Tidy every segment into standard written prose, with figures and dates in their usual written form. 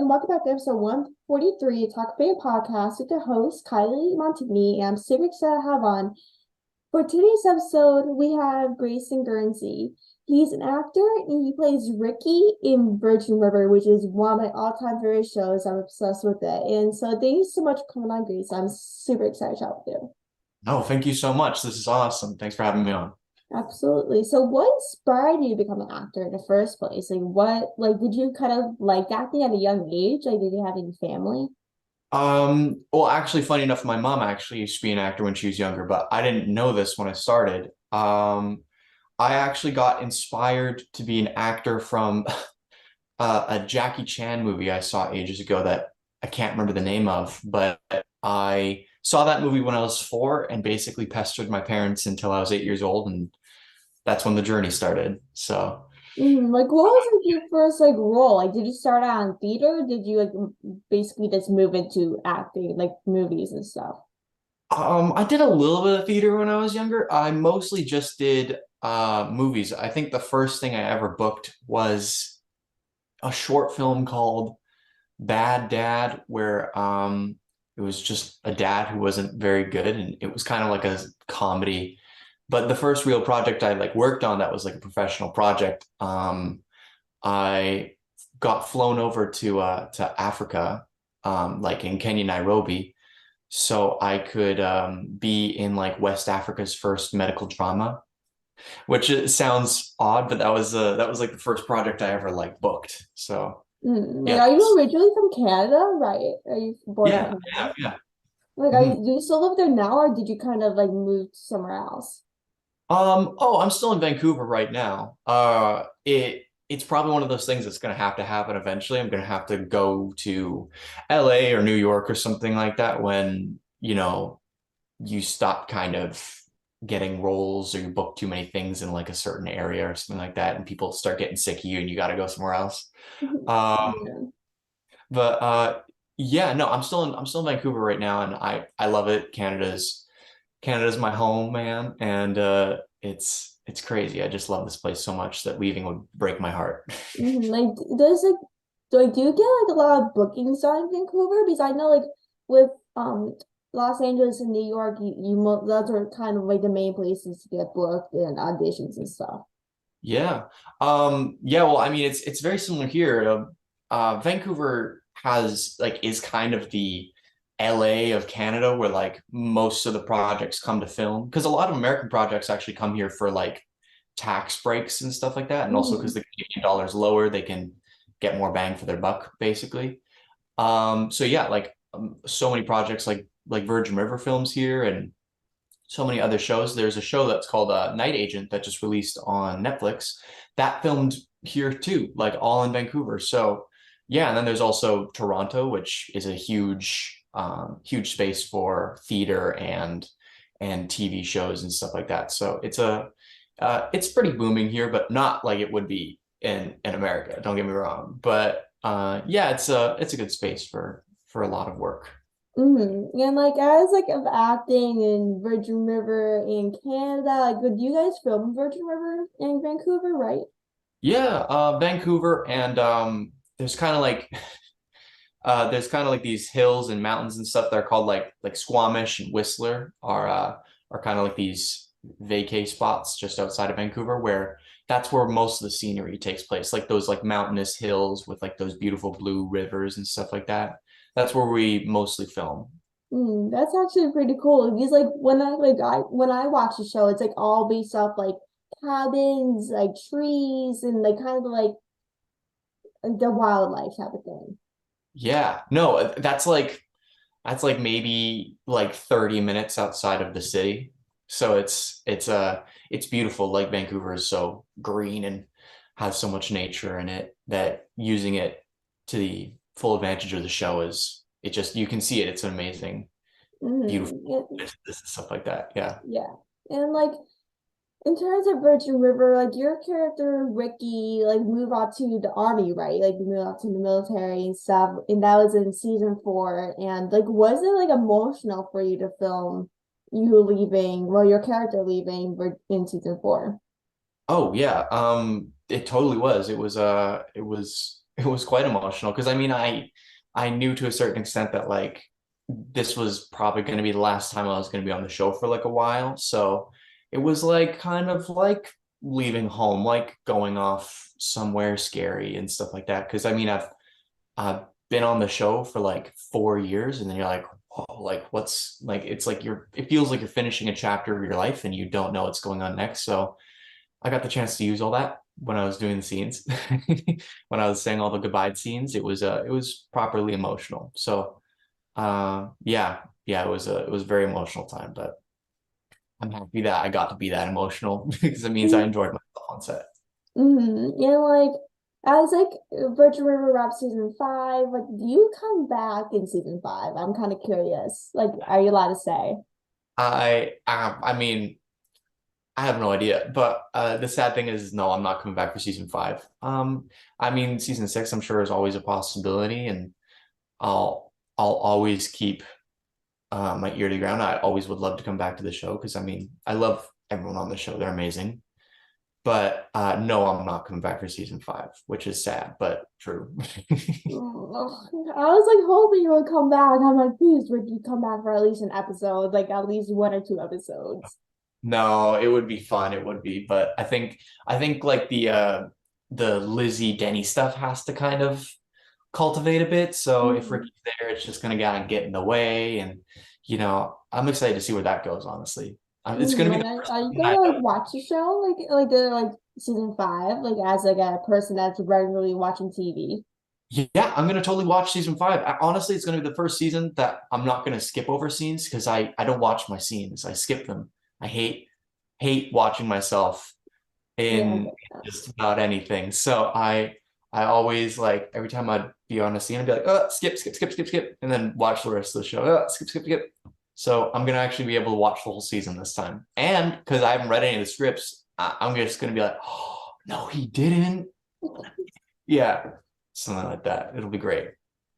and welcome back to episode 143 of Talkoffamepod podcast with your host, Kylie Montigney. And I'm super excited to have on. For today's episode, we have Grayson Gurnsey. He's an actor and he plays Ricky in Virgin River, which is one of my all-time favorite shows. I'm obsessed with it. And so thank you so much for coming on, Grayson. I'm super excited to chat with you. No, thank you so much. This is awesome. Thanks for having me on. Absolutely. So what inspired you to become an actor in the first place? Did you kind of like acting at a young age? Like, did you have any family? Well, actually, funny enough, my mom actually used to be an actor when she was younger, but I didn't know this when I started. I actually got inspired to be an actor from a Jackie Chan movie I saw ages ago that I can't remember the name of, but I saw that movie when I was 4 and basically pestered my parents until I was 8 years old, and that's when the journey started. So. Like, what was like your first like role? Like, did you start out in theater? Or did you like basically just move into acting, like movies and stuff? I did a little bit of theater when I was younger. I mostly just did movies. I think the first thing I ever booked was a short film called Bad Dad, where it was just a dad who wasn't very good, and it was kind of like a comedy. But the first real project I like worked on that was like a professional project, I got flown over to Africa, like in Kenya, Nairobi, so I could be in like West Africa's first medical drama, which it sounds odd, but that was like the first project I ever like booked. So Like, yeah, are you originally from Canada, right? Are you born in yeah, Canada? yeah. Like, Mhm. do you still live there now, or did you kind of like move somewhere else? Oh, I'm still in Vancouver right now. It's probably one of those things that's gonna have to happen eventually. I'm gonna have to go to LA or New York or something like that when, you stop kind of getting roles or you book too many things in like a certain area or something like that, and people start getting sick of you and you got to go somewhere else. Um, Yeah. but yeah, no, I'm still in Vancouver right now, and I love it. Canada's my home, man, and it's crazy. I just love this place so much that leaving would break my heart. Like, there's like, do you get like a lot of bookings on Vancouver? Because I know like with Los Angeles and New York, those are kind of like the main places to get booked and auditions and stuff. Yeah. Yeah, well, I mean it's very similar here. Vancouver has like is kind of the LA of Canada where like most of the projects come to film because a lot of American projects actually come here for like tax breaks and stuff like that, and also because Hmm. the Canadian dollar is lower, they can get more bang for their buck, basically. So yeah, like so many projects like Virgin River films here and so many other shows. There's a show that's called Night Agent that just released on Netflix that filmed here too, like all in Vancouver. So yeah, and then there's also Toronto, which is a huge space for theater and TV shows and stuff like that. So it's pretty booming here, but not like it would be in America. Don't get me wrong, but yeah, it's a good space for a lot of work. And like as like of acting in Virgin River in Canada, like would you guys film Virgin River in Vancouver, right? Yeah, Vancouver, and there's kind of like these hills and mountains and stuff that are called like Squamish and Whistler are kind of like these vacay spots just outside of Vancouver where that's where most of the scenery takes place, like those like mountainous hills with like those beautiful blue rivers and stuff like that. That's where we mostly film. That's actually pretty cool. Because when I watch the show, it's like all based off like cabins, like trees, and like kind of like the wildlife type of thing. Yeah, no, that's like maybe like 30 minutes outside of the city. So it's beautiful. Like Vancouver is so green and has so much nature in it that using it to the full advantage of the show is it just you can see it. It's an amazing, beautiful Yeah, this and stuff like that. Yeah. yeah. And like in terms of Virgin River, like your character Ricky, like move out to the army, right? Like you move out to the military and stuff, and that was in season 4. And like, was it like emotional for you to film you leaving, well, your character leaving in season 4? Oh yeah. It totally was. It was it was quite emotional because I mean I knew to a certain extent that like this was probably going to be the last time I was going to be on the show for like a while. So it was like kind of like leaving home, like going off somewhere scary and stuff like that. Because I mean I've been on the show for like 4 years, and then you're like, whoa, like what's like it's like it feels like you're finishing a chapter of your life and you don't know what's going on next. So I got the chance to use all that when I was doing the scenes. When I was saying all the goodbye scenes, it was properly emotional. So yeah, it was a very emotional time, but I'm happy that I got to be that emotional because it means I enjoyed myself on set. Yeah, like as like Virgin River wraps season five, like do you come back in season five? I'm kind of curious. Like, are you allowed to say? I mean, I have no idea, but the sad thing is, no, I'm not coming back for season five. I mean, season six, I'm sure is always a possibility, and I'll always keep my ear to the ground. I always would love to come back to the show because I mean, I love everyone on the show; they're amazing. But no, I'm not coming back for season five, which is sad, but true. I was like hoping you would come back. I'm like, please, would you come back for at least an episode, like at least one or two episodes? No, it would be fun. It would be, but I think like the Lizzie Denny stuff has to kind of cultivate a bit. So if Mhm. Ricky's there, it's just gonna kind of get in the way, and I'm excited to see where that goes. Honestly, it's gonna be Like, the first are you season I gonna like don't. watch the show, like the like season five, like as like a person that's regularly watching TV? Yeah, I'm gonna totally watch season five. Honestly, it's gonna be the first season that I'm not gonna skip over scenes because I don't watch my scenes. I skip them. I hate watching myself Yeah, I in get that. just about anything. So I always like every time I'd be on a scene, I'd be like, oh, skip, and then watch the rest of the show. Oh, skip. So I'm gonna actually be able to watch the whole season this time. And because I haven't read any of the scripts, I'm just gonna be like, oh no, he didn't. Yeah, something like that. It'll be great.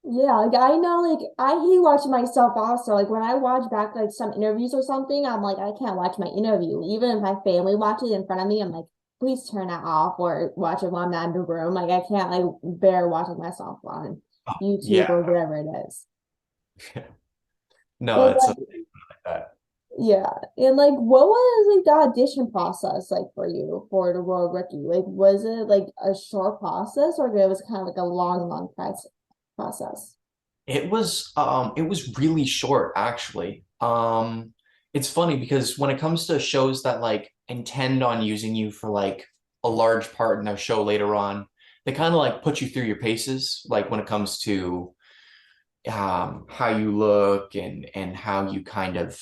Yeah, like I know, like I hate watching myself also. Like when I watch back like some interviews or something, I'm like, I can't watch my interview. Even if my family watches it in front of me, I'm like, please turn that off or watch it while I'm not in the room. Like I can't like bear watching myself on Oh, YouTube yeah. or whatever it is. No, And it's like, something like that. yeah. And like what was like the audition process like for you for the World Rookie? Like was it like a short process or it was kind of like a long process? It was really short actually. It's funny because when it comes to shows that like intend on using you for like a large part in their show later on, they kind of like put you through your paces, like when it comes to how you look and how you kind of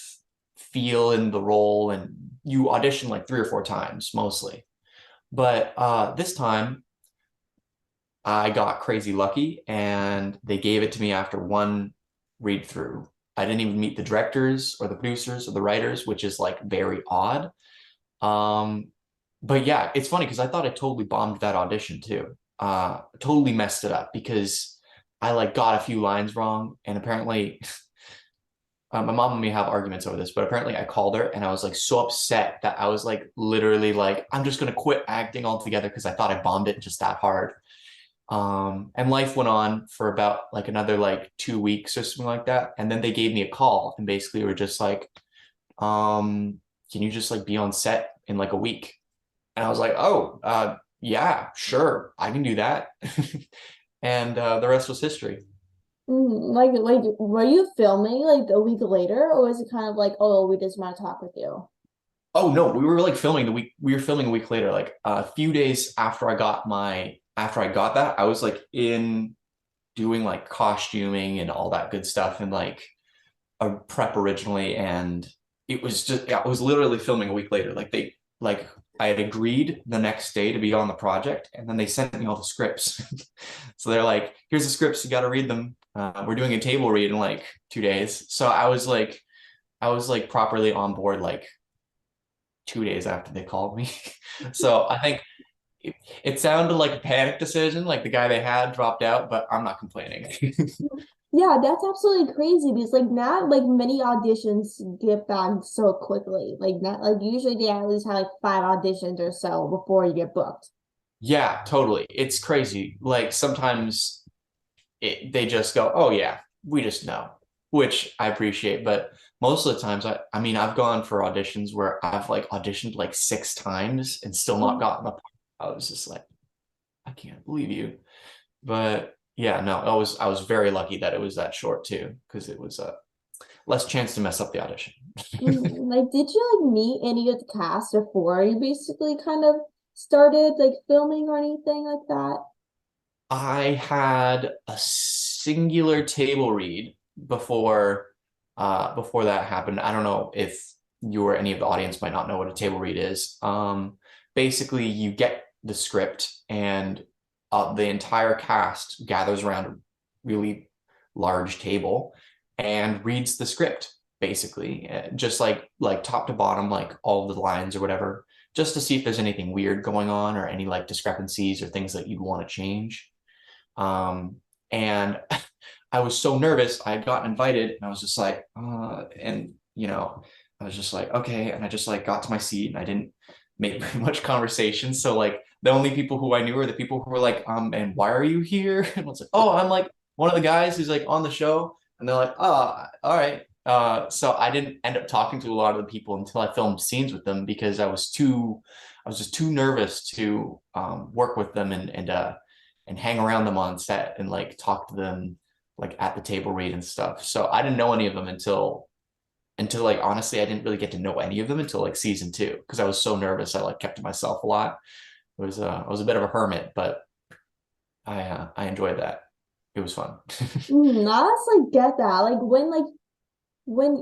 feel in the role, and you audition like 3 or 4 times mostly. But this time I got crazy lucky and they gave it to me after one read through. I didn't even meet the directors or the producers or the writers, which is like very odd. Um, but yeah, it's funny because I thought I totally bombed that audition too. Totally messed it up because I like got a few lines wrong, and apparently my mom and me have arguments over this, but apparently I called her and I was like so upset that I was like literally like I'm just gonna quit acting altogether because I thought I bombed it just that hard. And life went on for about like another like 2 weeks or something like that. And then they gave me a call and basically were just like, can you just like be on set in like a week? And I was like, oh, yeah, sure, I can do that. And the rest was history. Like, were you filming like a week later, or was it kind of like, oh, we just want to talk with you? Oh no, we were like filming the week. We were filming a week later, like a few days after I got that, I was like in doing like costuming and all that good stuff and like a prep originally, and it was just yeah, I was literally filming a week later. Like I had agreed the next day to be on the project, and then they sent me all the scripts. So they're like, "Here's the scripts. You got to read them. We're doing a table read in like 2 days." So I was like properly on board like 2 days after they called me. So I think it sounded like a panic decision, like the guy they had dropped out, but I'm not complaining. Yeah, that's absolutely crazy because like not like many auditions get back so quickly. Like not like usually they at least have like five auditions or so before you get booked. Yeah, totally. It's crazy. Like sometimes they just go, "Oh yeah, we just know," which I appreciate. But most of the times, I mean, I've gone for auditions where I've like auditioned like 6 times and still not Mhm. gotten the part. I was just like, I can't believe you. But yeah, no, I was very lucky that it was that short too, because it was less chance to mess up the audition. Like, did you like meet any of the cast before you basically kind of started like filming or anything like that? I had a singular table read before that happened. I don't know if you or any of the audience might not know what a table read is. Basically, you get the script and the entire cast gathers around a really large table and reads the script, basically, just like top to bottom, like all of the lines or whatever, just to see if there's anything weird going on or any like discrepancies or things that you'd want to change. And I was so nervous. I had gotten invited and I was just like, and I was just like, okay. And I just like got to my seat and I didn't make very much conversation. So like the only people who I knew were the people who were like, and why are you here? And I was like, oh, I'm like one of the guys who's like on the show. And they're like, oh, all right. So I didn't end up talking to a lot of the people until I filmed scenes with them because I was just too nervous to work with them and hang around them on set and like talk to them like at the table read and stuff. So I didn't know any of them until like honestly, I didn't really get to know any of them until like season 2 because I was so nervous. I like kept to myself a lot. I was a bit of a hermit, but I enjoyed that. It was fun. I honestly get that. Like when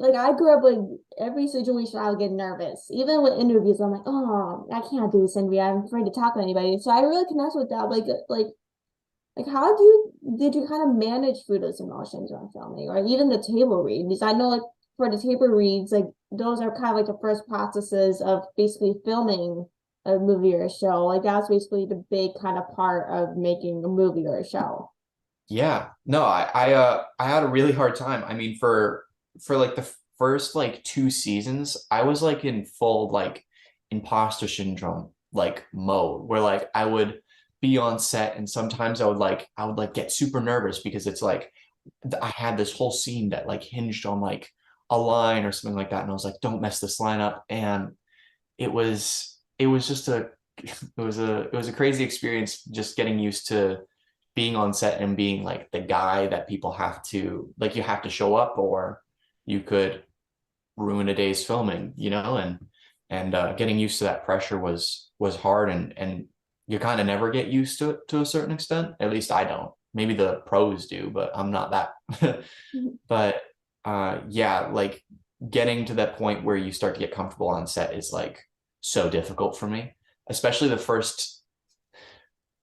like I grew up like every situation I would get nervous. Even with interviews, I'm like, oh, I can't do this interview. I'm afraid to talk to anybody. So I really connect with that. Like how did you kind of manage through those emotions when filming, or even the table read? Because I know like for the table reads, like those are kind of like the first processes of basically filming a movie or a show. Like that's basically the big kind of part of making a movie or a show. Yeah, no, I had a really hard time. I mean, for like the first like 2 seasons, I was like in full like imposter syndrome like mode where like I would be on set and sometimes I would like get super nervous because it's like I had this whole scene that like hinged on like a line or something like that, and I was like, don't mess this line up, and it was just a it was a crazy experience just getting used to being on set and being like the guy that people have to like you have to show up or you could ruin a day's filming, and getting used to that pressure was hard and you kind of never get used to it to a certain extent. At least I don't. Maybe the pros do, but I'm not that. But yeah, like getting to that point where you start to get comfortable on set is like so difficult for me, especially the first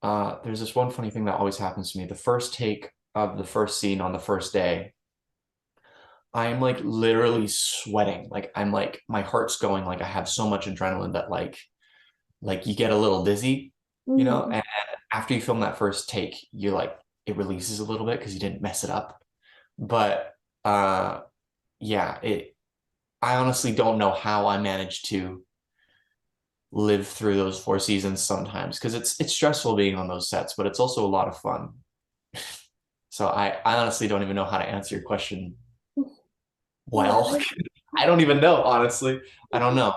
there's this one funny thing that always happens to me. The first take of the first scene on the first day, I'm like literally sweating. Like I'm like my heart's going, like I have so much adrenaline that like you get a little dizzy, Mhm. and after you film that first take, you like it releases a little bit because you didn't mess it up. But yeah, it I honestly don't know how I managed to live through those 4 seasons sometimes because it's stressful being on those sets, but it's also a lot of fun. So I honestly don't even know how to answer your question well. Yeah, I don't even know, honestly. I don't know.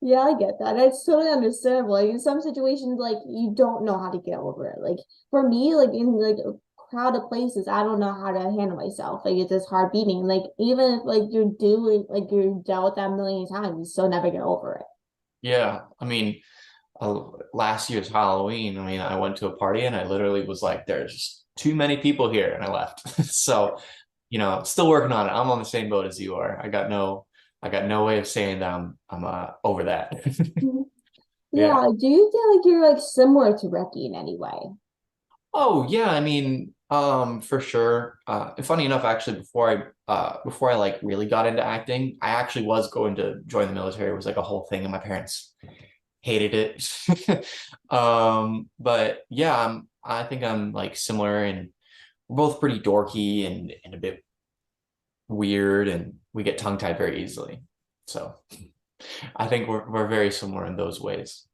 yeah, I get that. It's totally understandable. Like in some situations, like you don't know how to get over it. Like for me, like in like a crowded places, I don't know how to handle myself. Like it's just heart beating. Like even if like you're doing like you're dealt with that a million times, you still never get over it. Yeah, I mean, last year's Halloween, I mean, I went to a party and I literally was like, there's too many people here, and I left. So, still working on it. I'm on the same boat as you are. I got no way of saying that I'm over that. Mhm. Yeah. Yeah. Do you feel like you're like similar to Ricky in any way? Oh yeah, I mean, for sure. Funny enough, actually, before I like really got into acting, I actually was going to join the military. It was like a whole thing, and my parents hated it. But yeah, I think I'm like similar, and we're both pretty dorky and a bit weird, and we get tongue-tied very easily. So I think we're very similar in those ways.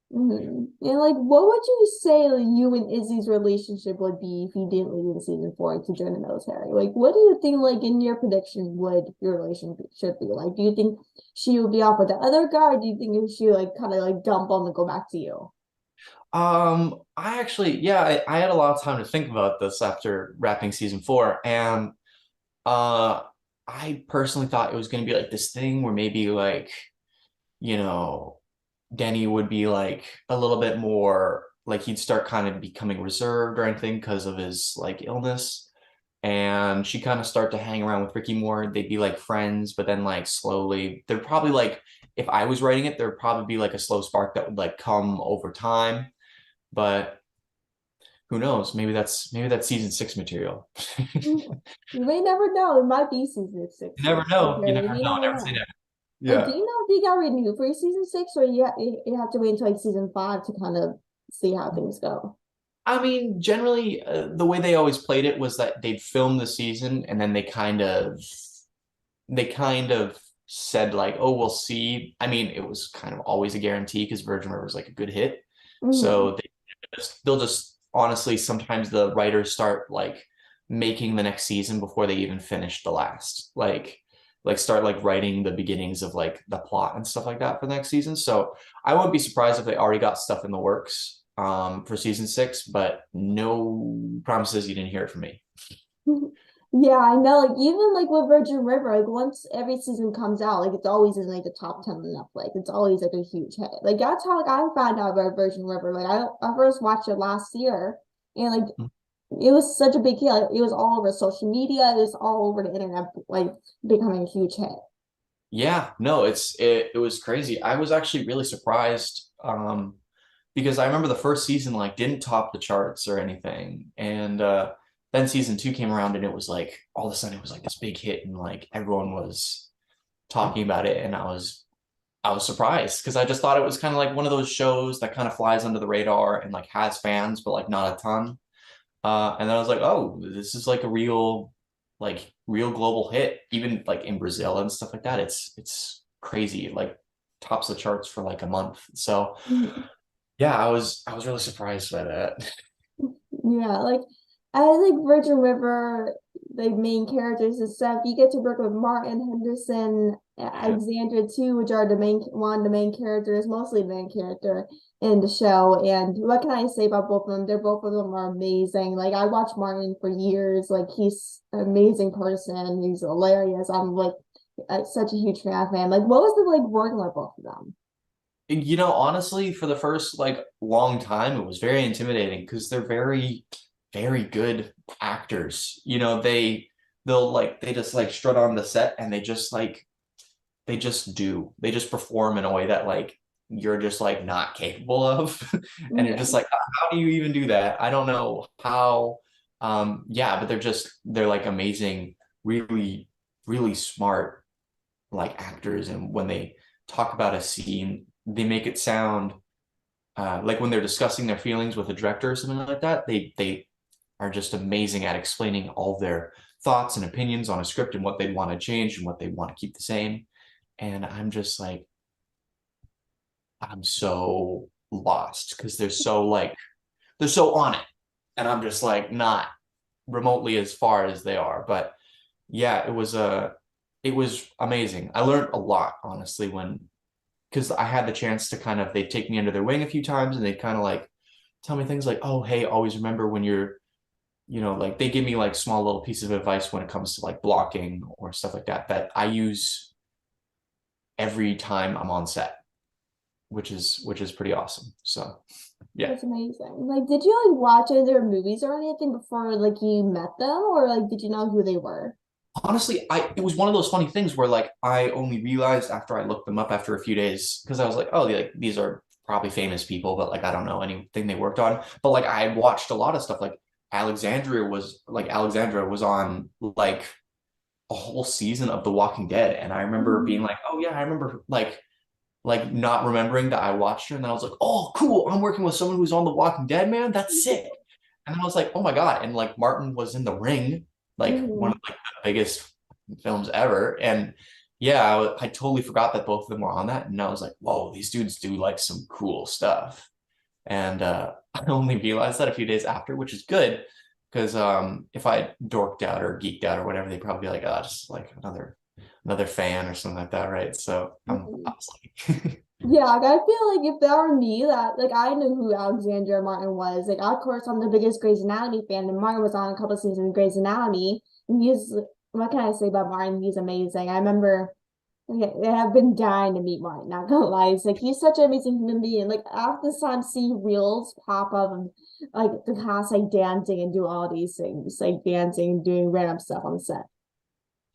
And like, what would you say like, you and Izzy's relationship would be if you didn't leave in season four to join the military? Like, what do you think, like, in your prediction, would your relationship be? Like, do you think she would be off with the other guy, or do you think she would, like, kind of like dump him and go back to you? I actually, yeah, I had a lot of time to think about this after wrapping season four, and uh, I personally thought it was going to be like this thing where maybe like, you know, Denny would be like a little bit more like he'd start kind of becoming reserved or anything because of his like illness. And she kind of start to hang around with Ricky more. They'd be like friends, but then like slowly, they're probably like, if I was writing it, there'd probably be like a slow spark that would like come over time. But who knows? Maybe that's season six material. Mm. You may never know. It might be season You six. never know. You Okay, never you know. never Never say know. never. Like, do Yeah. you know if they got renewed for season six, or you have to wait until like season five to kind of see how things go? I mean, generally, the way they always played it was that they'd film the season and then they kind of said like, "Oh, we'll see." I mean, it was kind of always a guarantee because Virgin River was like a good hit, Mm-hmm. so they'll just honestly sometimes the writers start like making the next season before they even finish the last, like start like writing the beginnings of like the plot and stuff like that for the next season. So I wouldn't be surprised if they already got stuff in the works for season six, but no promises. You didn't hear it from me. Yeah, I know. Like even like with Virgin River, like once every season comes out, like it's always in like the top 10 on Netflix. It's always like a huge hit. Like that's how like I found out about Virgin River. Like I first watched it last year, and like it was such a big hit. Like, it was all over social media. It was all over the internet, like becoming a huge hit. Yeah, no, it was crazy. I was actually really surprised because I remember the first season like didn't top the charts or anything. And then season two came around and it was like all of a sudden it was like this big hit and like everyone was talking about it and I was surprised because I just thought it was kind of like one of those shows that kind of flies under the radar and like has fans but like not a ton. And then I was like, oh, this is like a real global hit, even like in Brazil and stuff like that. It's crazy. It like tops the charts for like a month. So Mhm. yeah, I was really surprised by that. Yeah, like I like Virgin River, the main characters and stuff. You get to work with Martin Henderson, Yeah. Alexandra too, which are one of the main characters, mostly the main character in the show. And what can I say about both of them? They're both of them are amazing. Like I watched Martin for years. Like he's an amazing person. He's hilarious. I'm like such a huge fan of him. Like what was it like working with both of them? Honestly, for the first like long time, it was very intimidating because they're very, very good actors. They just like strut on the set and they just perform in a way that like you're just like not capable of. And you're just Yeah. like, how do you even do that? I don't know how. Yeah, but they're like amazing, really, really smart like actors. And when they talk about a scene, they make it sound like when they're discussing their feelings with a director or something like that, they are just amazing at explaining all their thoughts and opinions on a script and what they'd want to change and what they want to keep the same. And I'm just like, I'm so lost because they're so on it. And I'm just like not remotely as far as they are. But yeah, it was amazing. I learned a lot, honestly, when because I had the chance to kind of they'd take me under their wing a few times and they'd kind of like tell me things like, oh, hey, always remember when like they give me like small little pieces of advice when it comes to like blocking or stuff like that that I use every time I'm on set, which is pretty awesome. So yeah. That's amazing. Like, did you like watch any of their movies or anything before like you met them, or like did you know who they were? Honestly, I it was one of those funny things where like I only realized after I looked them up after a few days because I was like, oh, like these are probably famous people, but like I don't know anything they worked on. But like I had watched a lot of stuff. Like Alexandra was on like a whole season of The Walking Dead, and I remember being Mhm. like, oh yeah, I remember like not remembering that I watched her, and then I was like, oh cool, I'm working with someone who's on The Walking Dead, man, that's sick. And then I was like, oh my God. And like Martin was in The Ring, like one Mhm. of like the biggest films ever. And Yeah, I totally forgot that both of them were on that, and I was like, whoa, these dudes do like some cool stuff. And I only realized that a few days after, which is good because if I dorked out or geeked out or whatever, they'd probably be like, oh, just like another fan or something like that, right? So I Mhm. was like, Yeah, like, I feel like if that were me, that like I knew who Alexandra Martin was. Like, of course, I'm the biggest Grey's Anatomy fan, and Martin was on a couple of seasons of Grey's Anatomy. And he's, what can I say about Martin? He's amazing. I remember, yeah, I've been dying to meet Martin. Not gonna lie, it's like he's such an amazing human being. Like, I often see reels pop up of like the cast like dancing and do all these things, like dancing and doing random stuff on the set.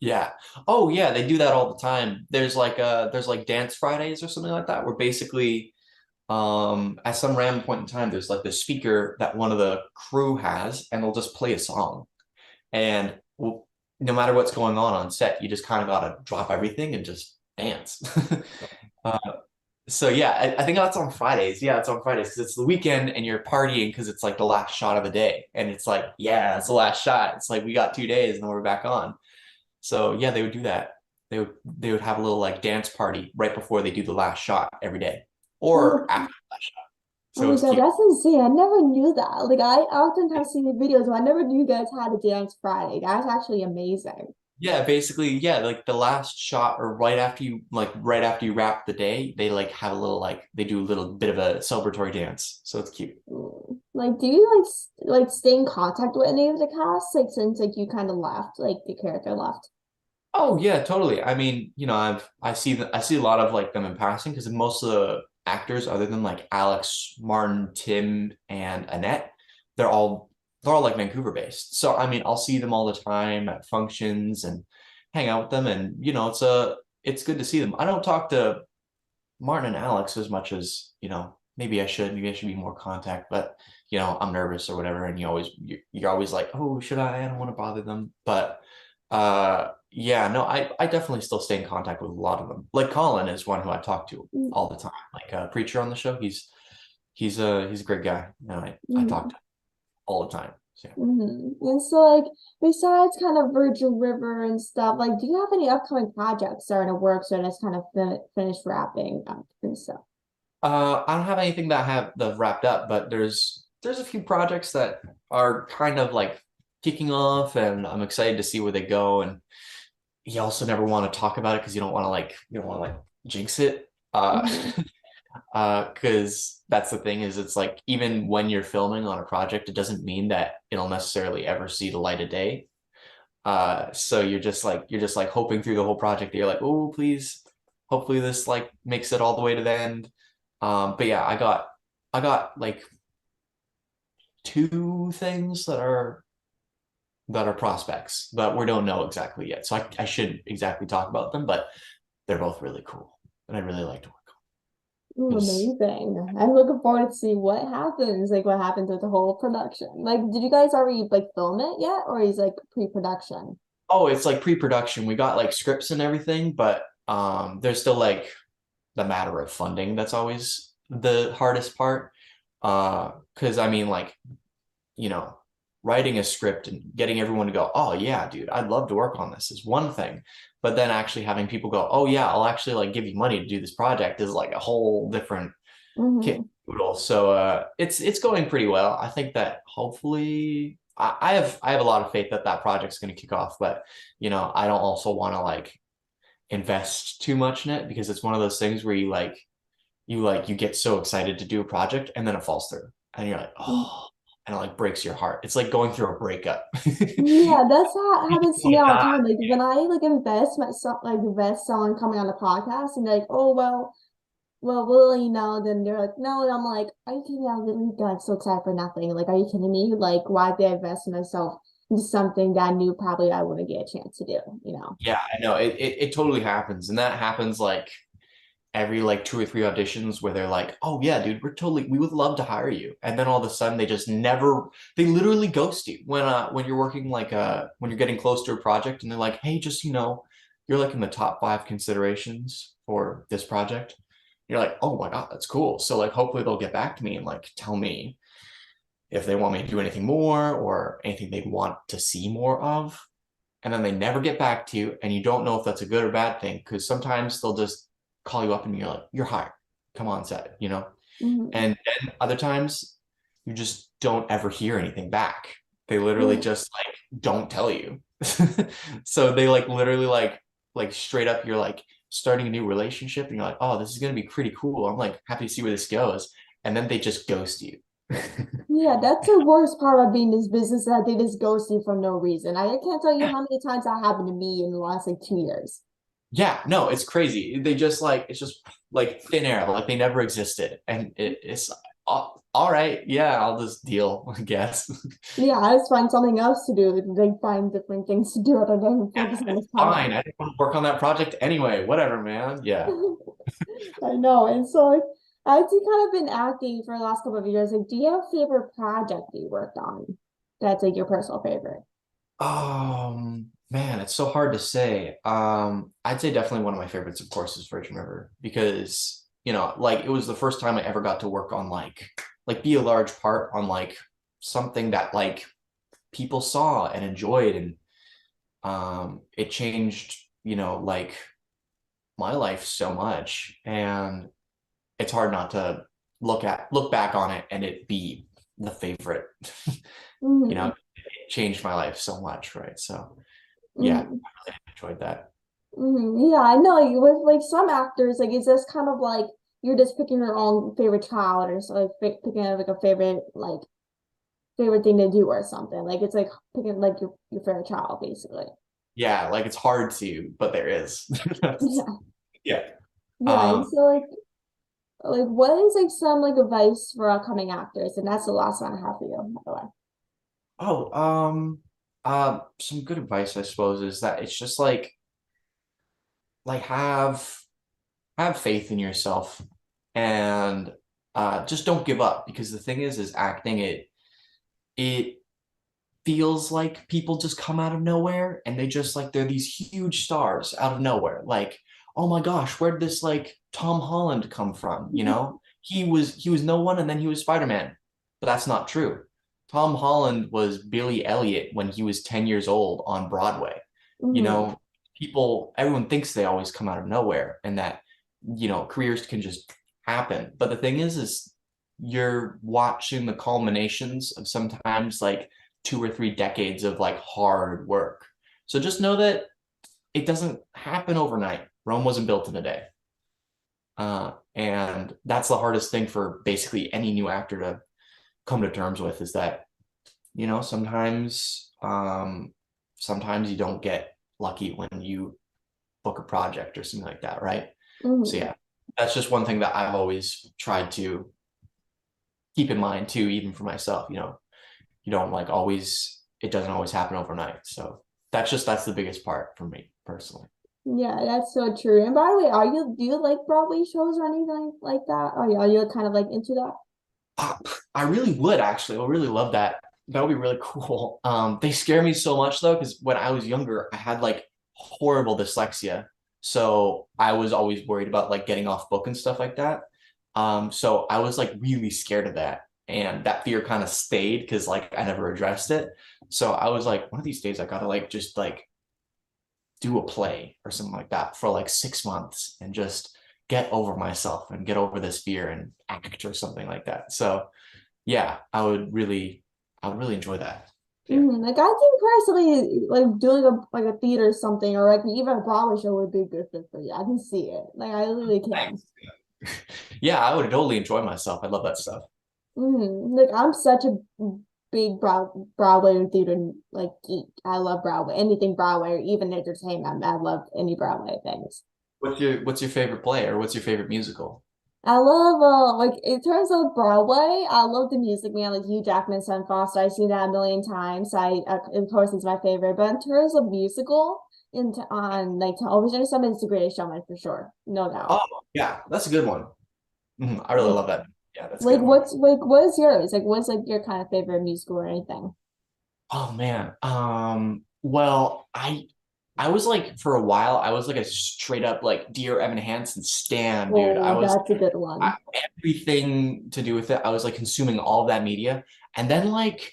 yeah. Oh yeah, they do that all the time. There's like dance Fridays or something like that, where basically at some random point in time, there's like the speaker that one of the crew has, and they'll just play a song. And well, no matter what's going on set, you just kind of gotta drop everything and just dance. Uh, so yeah, I think that's on Fridays. Yeah, it's on Fridays because it's the weekend and you're partying because it's like the last shot of the day. And it's like, yeah, it's the last shot. It's like we got 2 days and then we're back on. So yeah, they would do that. They would have a little like dance party right before they do the last shot every day or Oh, after the last shot. oh So my it's God, cute. that's insane. I never knew that. Like I oftentimes see the videos, but I never knew you guys had a dance Friday. That's actually amazing. Yeah, basically, yeah, like the last shot or right after you wrap the day, they like have a little like they do a little bit of a celebratory dance. So it's cute. Like, do you like stay in contact with any of the cast? Like since like you kind of left, like the character left. Oh yeah, totally. I mean, I see a lot of like them in passing because most of the actors, other than like Alex, Martin, Tim, and Annette, they're all they're all like Vancouver based. So I mean, I'll see them all the time at functions and hang out with them, and it's good to see them. I don't talk to Martin and Alex as much as, maybe I should be more contact, but I'm nervous or whatever. And you're always like, oh, should I? I don't want to bother them. But yeah, no, I definitely still stay in contact with a lot of them. Like Colin is one who I talk to all the time. Like Preacher on the show. He's a great guy. And I talk Mm-hmm. to him all the time. So yeah. And so like besides kind of Virgin River and stuff, like do you have any upcoming projects that are in the works or just kind of finished wrapping up and stuff? I don't have anything that have the wrapped up, but there's a few projects that are kind of like kicking off, and I'm excited to see where they go. And you also never want to talk about it because you don't want to like jinx it. Mm-hmm. Because that's the thing is it's like even when you're filming on a project, it doesn't mean that it'll necessarily ever see the light of day. So you're just like hoping through the whole project that you're like, oh, please, hopefully this like makes it all the way to the end. But yeah, I got like two things that are prospects, but we don't know exactly yet. So I shouldn't exactly talk about them, but they're both really cool, and I really like to work on Ooh, because amazing. I'm looking forward to see what happens, like what happens with the whole production. Like, did you guys already like film it yet, or is like pre-production? oh, it's like pre-production. We got like scripts and everything, but there's still like the matter of funding that's always the hardest part. Because I mean, like you know, writing a script and getting everyone to go, oh yeah, dude, I'd love to work on this is one thing. But then actually having people go, oh yeah, I'll actually like give you money to do this project is like a whole different kit Mm-hmm. and caboodle. So it's going pretty well. I think that hopefully I have a lot of faith that that project's going to kick off, but I don't also want to like invest too much in it because it's one of those things where you get so excited to do a project and then it falls through and you're like, oh, and it like breaks your heart. It's like going through a breakup. Yeah, that's how it You happens to me want to all the die. time. Like when I like invest someone coming on the podcast and they're like, oh well, will you know? Then they're like, no, and I'm like, are you kidding me? I'm literally like so excited for nothing. Like, are you kidding me? Like, why did I invest in myself into something that I knew probably I wouldn't get a chance to do, you know? Yeah, I know it totally happens, and that happens like every like two or three auditions where they're like, "Oh yeah, dude, we would love to hire you," and then all of a sudden they just never, they literally ghost you when you're working like when you're getting close to a project, and they're like, "Hey, just you're like in the top five considerations for this project." You're like, "Oh my God, that's cool." So like, hopefully they'll get back to me and like tell me if they want me to do anything more or anything they want to see more of. and then they never get back to you, and you don't know if that's a good or bad thing because sometimes they'll just call you up and you're like, you're hired. Come on set, you know? Mm-hmm. And then other times you just don't ever hear anything back. They literally Mm-hmm. just like don't tell you. So they like literally like straight up you're like starting a new relationship and you're like, oh, this is gonna be pretty cool. I'm like happy to see where this goes. And then they just ghost you. Yeah, that's the worst part of being in this business that they just ghost you for no reason. I can't tell you how many times that happened to me in the last like 2 years. Yeah, no, it's crazy. They just like it's just like thin air, like they never existed. And it's all right, yeah, I'll just deal, I guess. Yeah, I just find something else to do. Like find different things to do other than Yeah, focus on it's this fine. project. I didn't want to work on that project anyway. Whatever, man. Yeah. I know. And so like I've kind of been acting for the last couple of years. Like, do you have a favorite project that you worked on that's like your personal favorite? Man, it's so hard to say. I'd say definitely one of my favorites, of course, is Virgin River because, like it was the first time I ever got to work on like be a large part on like something that like people saw and enjoyed and it changed, like my life so much and it's hard not to look back on it and it be the favorite. Mm-hmm. It changed my life so much, right? So yeah, Mm-hmm. I really enjoyed that. Mm-hmm. Yeah, I know. Like, with like some actors, like it's just kind of like you're just picking your own favorite child or so like picking like a favorite like favorite thing to do or something. Like it's like picking like your favorite child basically. Yeah, like it's hard to, but there is. Yeah. Yeah. Yeah. And Um, so like what is like some like advice for upcoming actors? And that's the last one I have for you, by the way. oh, some good advice, I suppose, is that it's just like have faith in yourself and just don't give up because the thing is acting it feels like people just come out of nowhere and they just like they're these huge stars out of nowhere. Like, oh my gosh, where did this like Tom Holland come from? He was no one and then he was Spider-Man. But that's not true. Tom Holland was Billy Elliot when he was 10 years old on Broadway. You Mm-hmm. know, everyone thinks they always come out of nowhere and that, careers can just happen. But the thing is you're watching the culminations of sometimes like 2 or 3 decades of like hard work. So just know that it doesn't happen overnight. Rome wasn't built in a day. And that's the hardest thing for basically any new actor to come to terms with is that, sometimes you don't get lucky when you book a project or something like that, right? So Mm-hmm. yeah, that's just one thing that I've always tried to keep in mind too, even for myself, you don't like always it doesn't always happen overnight. So that's the biggest part for me personally. Yeah, that's so true. And by the way, do you like Broadway shows or anything like that? Are you kind of like into that? uh, I really would actually I really love that. That would be really cool. They scare me so much though because when I was younger I had like horrible dyslexia, so I was always worried about like getting off book and stuff like that. So I was like really scared of that and that fear kind of stayed because like I never addressed it. So I was like one of these days I gotta like just like do a play or something like that for like 6 months and just get over myself and get over this fear and act or something like that. So yeah, I would really enjoy that. Yeah. Mm-hmm. Like I think personally, like doing a theater or something, or like even a Broadway show would be a good fit for you. I can see it. Like I really can. Thanks. Yeah, I would totally enjoy myself. I love that stuff. Like I'm such a big Broadway and theater like geek. I love Broadway, anything Broadway, or even entertainment. I love any Broadway things. What's your favorite play or what's your favorite musical? I love like in terms of Broadway, I love the Music Man, like Hugh Jackman, Son Foster. I've seen that a million times. Of course it's my favorite. But in terms of musical, on like television, some is The Greatest Showman for sure, no doubt. Oh, yeah, that's a good one. I really Like love that. Yeah, that's a good one. what is yours? Like what's like your kind of favorite musical or anything? Oh man. Well, I was like for a while, I was like a straight up like Dear Evan Hansen stan, dude. I Oh, was that's a good one. everything to do with it. I was like consuming all of that media. And then like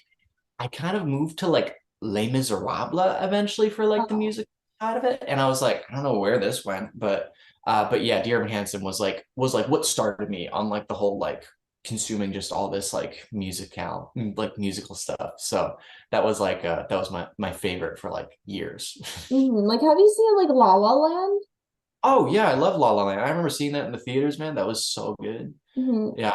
I kind of moved to like Les Miserables eventually for like the Oh. music side of it. And I was like, I don't know where this went, but yeah, Dear Evan Hansen was like what started me on like the whole like consuming just all this like musical stuff. So that was my favorite for like years. Like, have you seen like La La Land? Oh yeah, I love La La Land. I remember seeing that in the theaters, man. That was so good. Hmm. Yeah,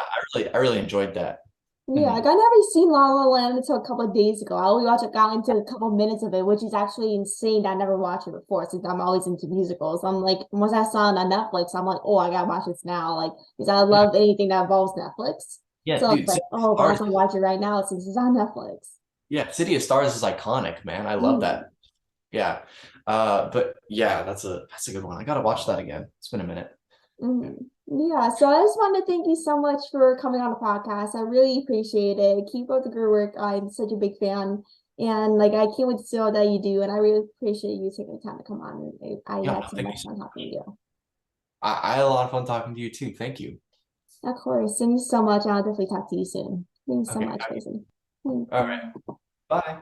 I really enjoyed that. Yeah, Mhm. like I never seen La La Land until a couple of days ago. I only watched it, got into a couple of minutes of it, which is actually insane. I never watched it before since I'm always into musicals. I'm like, once I saw it on Netflix, I'm like, oh, I gotta watch this now. Like, because I Yeah, love anything that involves Netflix. yeah, So it's dude. like, City of oh, I might as Stars. well watch it right now since it's on Netflix. Yeah, City of Stars is iconic, man. I love Mm. that. Yeah. But yeah, that's a good one. I gotta watch that again. It's been a minute. Yeah. Yeah, so I just wanted to thank you so much for coming on the podcast. I really appreciate it. Keep up the good work. I'm such a big fan. And like I can't wait to see all that you do. And I really appreciate you taking the time to come on. I Yeah, had no, so thank you much so fun much. talking to you. I had a lot of fun talking to you too. Thank you. Of course. Thank you so much. I'll definitely talk to you soon. Thanks so Okay. much, Grayson. All right. Bye.